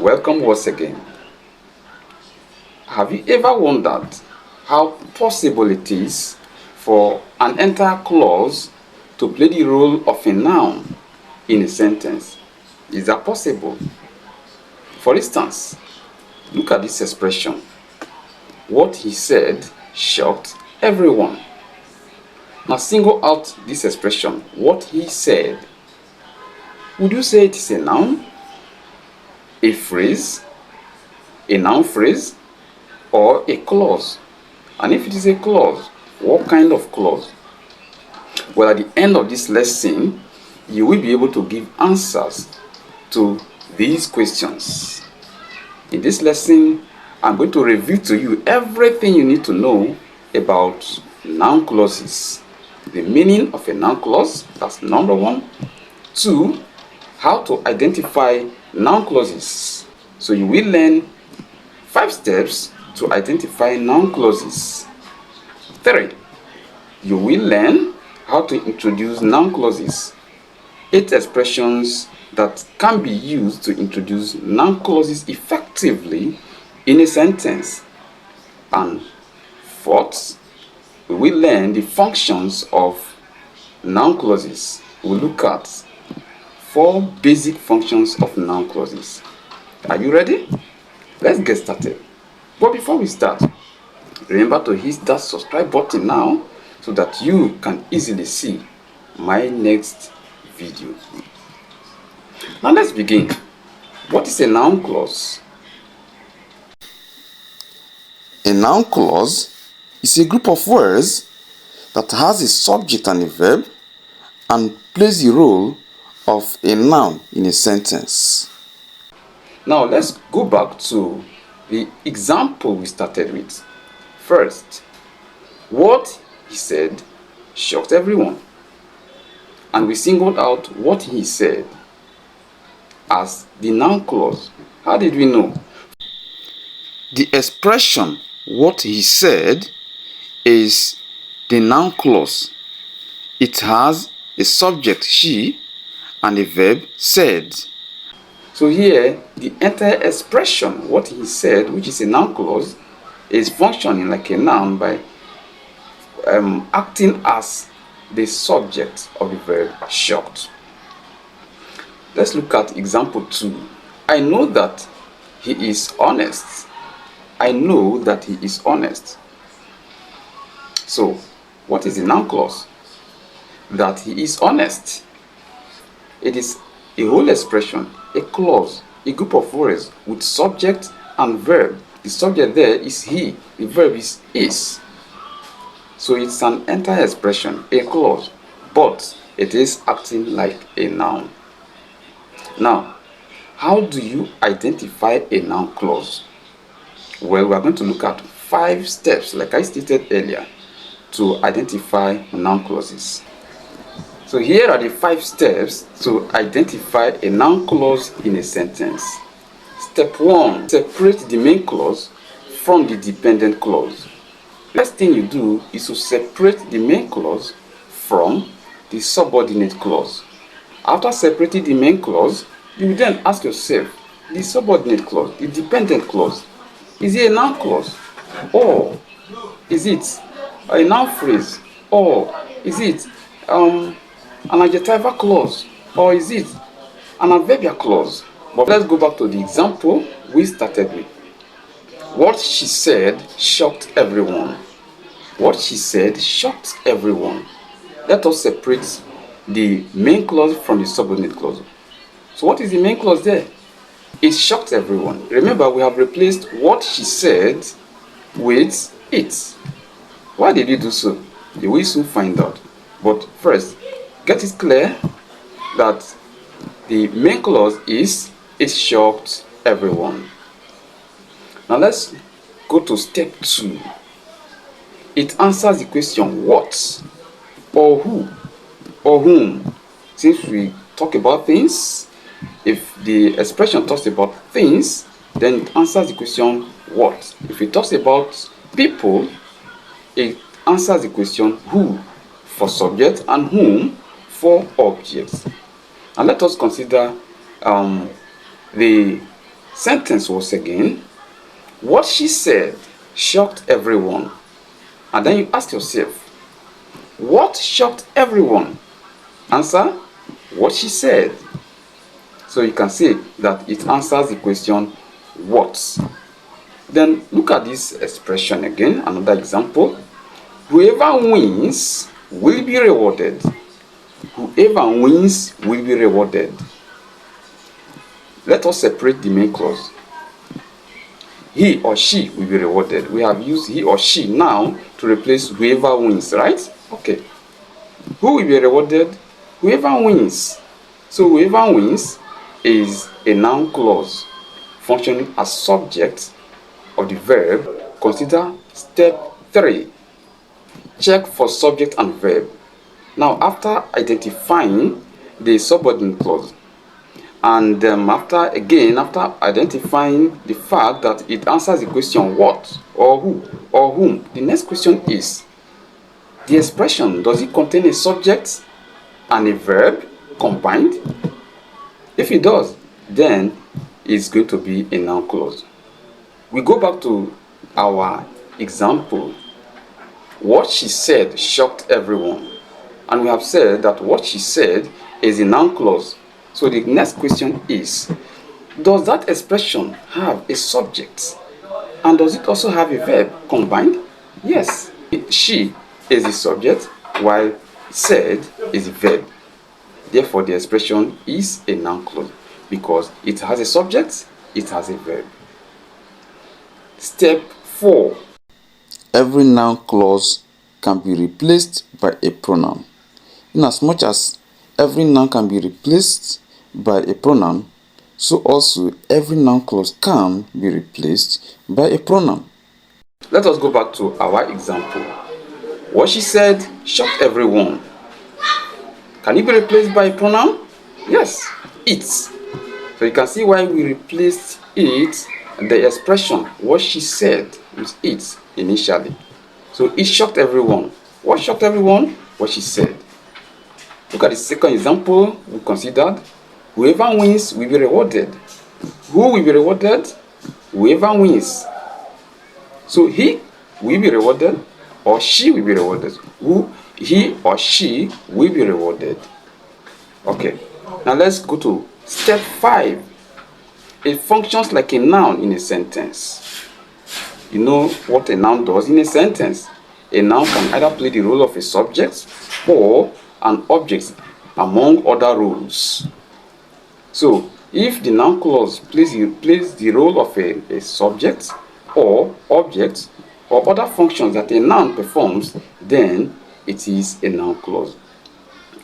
Welcome once again. Have you ever wondered how possible it is for an entire clause to play the role of a noun in a sentence? Is that possible? For instance, look at this expression. What he said shocked everyone. Now single out this expression, what he said. Would you say it is a noun, a phrase, a noun phrase, or a clause? And if it is a clause, what kind of clause? Well, at the end of this lesson, you will be able to give answers to these questions. In this lesson, I'm going to review to you everything you need to know about noun clauses. The meaning of a noun clause, that's number one. 2, how to identify noun clauses. So you will learn 5 steps to identify noun clauses. 3, you will learn how to introduce noun clauses. 8 expressions that can be used to introduce noun clauses effectively in a sentence. And 4th, we will learn the functions of noun clauses. We'll look at 4 basic functions of noun clauses. Are you ready? Let's get started. But before we start, remember to hit that subscribe button now so that you can easily see my next video. Now let's begin. What is a noun clause? A noun clause is a group of words that has a subject and a verb and plays the role of a noun in a sentence. Now let's go back to the example we started with. First, what he said shocked everyone. And we singled out what he said as the noun clause. How did we know? The expression what he said is the noun clause. It has a subject she and a verb said. So here the entire expression what he said, which is a noun clause, is functioning like a noun by acting as the subject of the verb shocked. Let's look at example 2. I know that he is honest. I know that he is honest. So, what is the noun clause? That he is honest. It is a whole expression, a clause, a group of words with subject and verb. The subject there is he, the verb is. So it's an entire expression, a clause, but it is acting like a noun. Now, how do you identify a noun clause? Well, we are going to look at 5 steps, like I stated earlier, to identify noun clauses. So here are the 5 steps to identify a noun clause in a sentence. Step 1, separate the main clause from the dependent clause. First thing you do is to separate the main clause from the subordinate clause. After separating the main clause, you will then ask yourself, the subordinate clause, the dependent clause, is it a noun clause? Or is it a noun phrase? Or is it an adjectival clause? Or is it an adverbial clause? But let's go back to the example we started with. What she said shocked everyone. What she said shocked everyone. Let us separate the main clause from the subordinate clause. So what is the main clause there? It shocked everyone. Remember, we have replaced what she said with it. Why did we do so? You will soon find out. But first, get it clear that the main clause is it shocked everyone. Now let's go to step 2. It answers the question what or who or whom. Since we talk about things, if the expression talks about things, then it answers the question what. If it talks about people, it answers the question who for subject and whom for object. And let us consider the sentence once again. What she said shocked everyone. And then you ask yourself, what shocked everyone? Answer, what she said. So you can say that it answers the question, what? Then look at this expression again, another example. Whoever wins will be rewarded. Whoever wins will be rewarded. Let us separate the main clause. He or she will be rewarded. We have used he or she now to replace whoever wins, right? Okay. Who will be rewarded? Whoever wins. So whoever wins is a noun clause functioning as subject of the verb. Consider step 3. Check for subject and verb. Now, after identifying the subordinate clause, and after identifying the fact that it answers the question what or who or whom, the next question is, the expression, does it contain a subject and a verb combined? If it does, then it's going to be a noun clause. We go back to our example. What she said shocked everyone. And we have said that what she said is a noun clause. So the next question is, does that expression have a subject? And does it also have a verb combined? Yes. She is the subject, while said is the verb. Therefore, the expression is a noun clause because it has a subject, it has a verb. Step 4. Every noun clause can be replaced by a pronoun. Inasmuch as every noun can be replaced by a pronoun, so also every noun clause can be replaced by a pronoun. Let us go back to our example. What she said shocked everyone. Can it be replaced by a pronoun? Yes, it. So you can see why we replaced it, the expression, what she said, with it initially. So it shocked everyone. What shocked everyone? What she said. Look at the second example we considered. Whoever wins will be rewarded. Who will be rewarded? Whoever wins. So he will be rewarded or she will be rewarded. He or she will be rewarded. Okay. Now let's go to step 5. It functions like a noun in a sentence. You know what a noun does in a sentence. A noun can either play the role of a subject or an object, among other roles. So, if the noun clause plays the role of a subject or object or other functions that a noun performs, then it is a noun clause.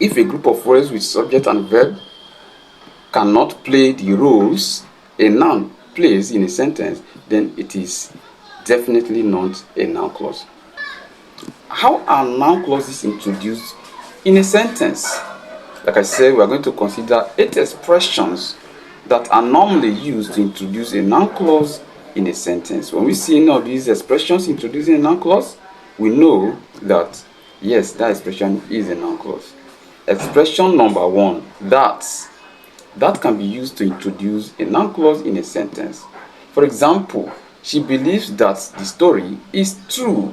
If a group of words with subject and verb cannot play the roles a noun plays in a sentence, then it is definitely not a noun clause. How are noun clauses introduced in a sentence? Like I said, we are going to consider 8 expressions that are normally used to introduce a noun clause in a sentence. When we see any of these expressions introducing a noun clause, we know that yes, that expression is a noun clause. Expression number 1, that can be used to introduce a noun clause in a sentence. For example, she believes that the story is true.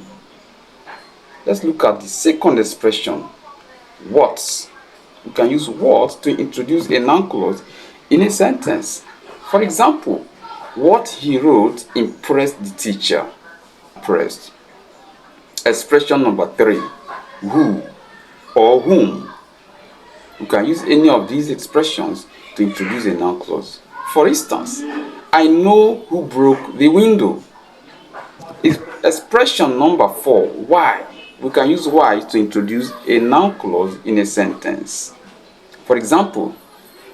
Let's look at the second expression, what. You can use what to introduce a noun clause in a sentence. For example, what he wrote impressed the teacher. Impressed. Expression number 3, who or whom. You can use any of these expressions to introduce a noun clause. For instance, I know who broke the window. Expression number 4, why. We can use why to introduce a noun clause in a sentence. For example,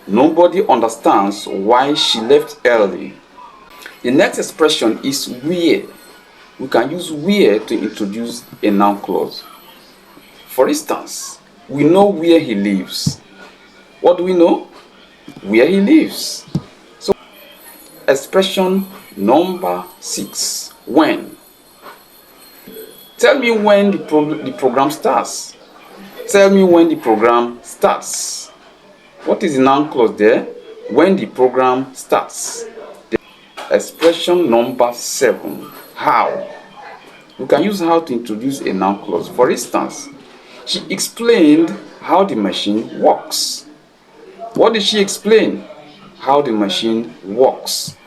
nobody understands why she left early. The next expression is where. We can use where to introduce a noun clause. For instance, we know where he lives. What do we know? Where he lives. So, expression number 6, when. Tell me when the program starts. Tell me when the program starts. What is the noun clause there? When the program starts. Expression number 7. How. We can use how to introduce a noun clause. For instance, she explained how the machine works. What did she explain? How the machine works.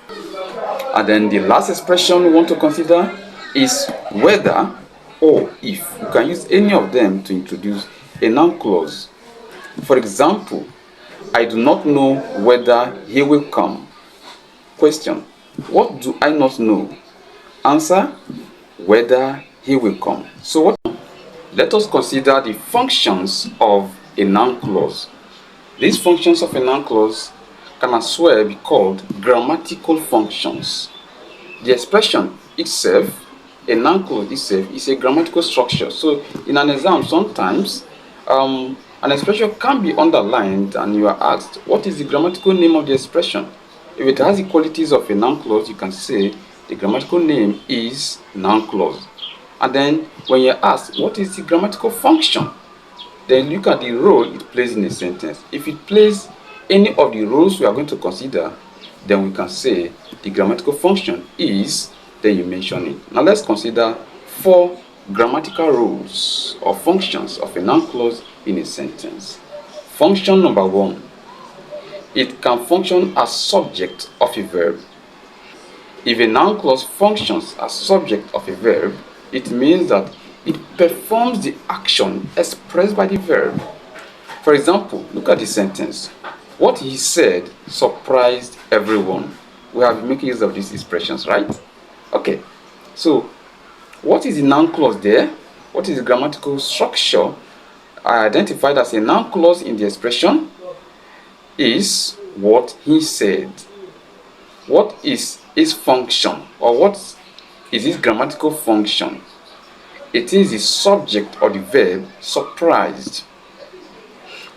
And then the last expression we want to consider is whether or if. You can use any of them to introduce a noun clause. For example, I do not know whether he will come. Question: what do I not know? Answer: whether he will come. So let us consider the functions of a noun clause. These functions of a noun clause can as well be called grammatical functions. The expression itself, a noun clause itself, is a grammatical structure. So in an exam, sometimes an expression can be underlined and you are asked, what is the grammatical name of the expression? If it has the qualities of a noun clause, you can say the grammatical name is noun clause. And then when you're asked, what is the grammatical function? Then look at the role it plays in a sentence. If it plays any of the roles we are going to consider, then we can say the grammatical function is, then you mention it. Now let's consider 4 grammatical roles or functions of a noun clause in a sentence. Function number 1. It can function as subject of a verb. If a noun clause functions as subject of a verb, it means that it performs the action expressed by the verb. For example, look at the sentence. What he said surprised everyone. We have been making use of these expressions, right? Okay, so what is the noun clause there? What is the grammatical structure identified as a noun clause in the expression? Is what he said. What is its function, or what is its grammatical function? It is the subject or the verb surprised.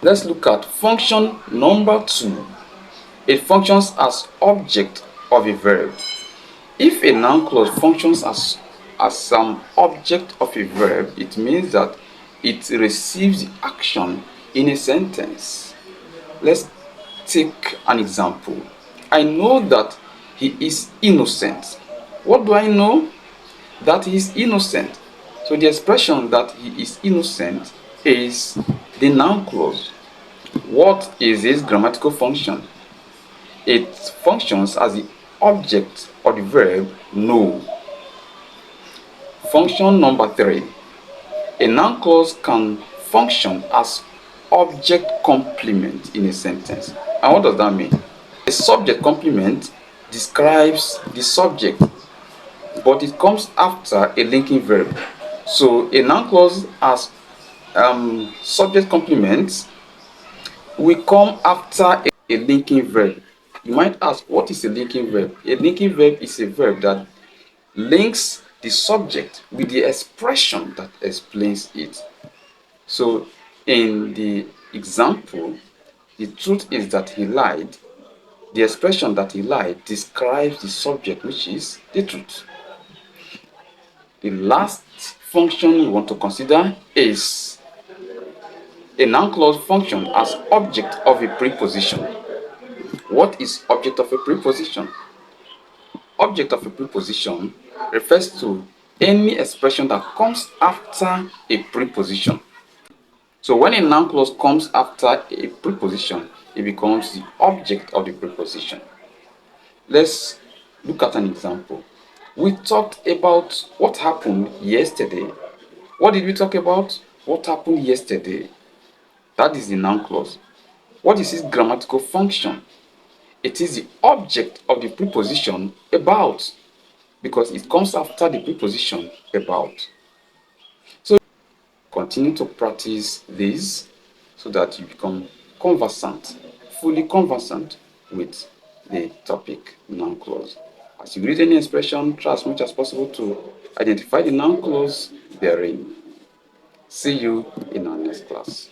Let's look at function number 2. It functions as object of a verb. If a noun clause functions as some object of a verb, it means that it receives the action in a sentence. Let's take an example. I know that he is innocent. What do I know? That he is innocent. So the expression that he is innocent is the noun clause. What is its grammatical function? It functions as the object of the verb know. Function number 3. A noun clause can function as object complement in a sentence. And what does that mean? A subject complement describes the subject, but it comes after a linking verb. So a noun clause as subject complement will come after a linking verb. You might ask, what is a linking verb? A linking verb is a verb that links the subject with the expression that explains it. So in the example, the truth is that he lied. The expression that he lied describes the subject, which is the truth. The last function we want to consider is a noun clause function as object of a preposition. What is object of a preposition? Object of a preposition refers to any expression that comes after a preposition. So when a noun clause comes after a preposition, it becomes the object of the preposition. Let's look at an example. We talked about what happened yesterday. What did we talk about? What happened yesterday? That is the noun clause. What is its grammatical function? It is the object of the preposition about, because it comes after the preposition about. So continue to practice this so that you become conversant, fully conversant with the topic noun clause. As you read any expression, try as much as possible to identify the noun clause therein. See you in our next class.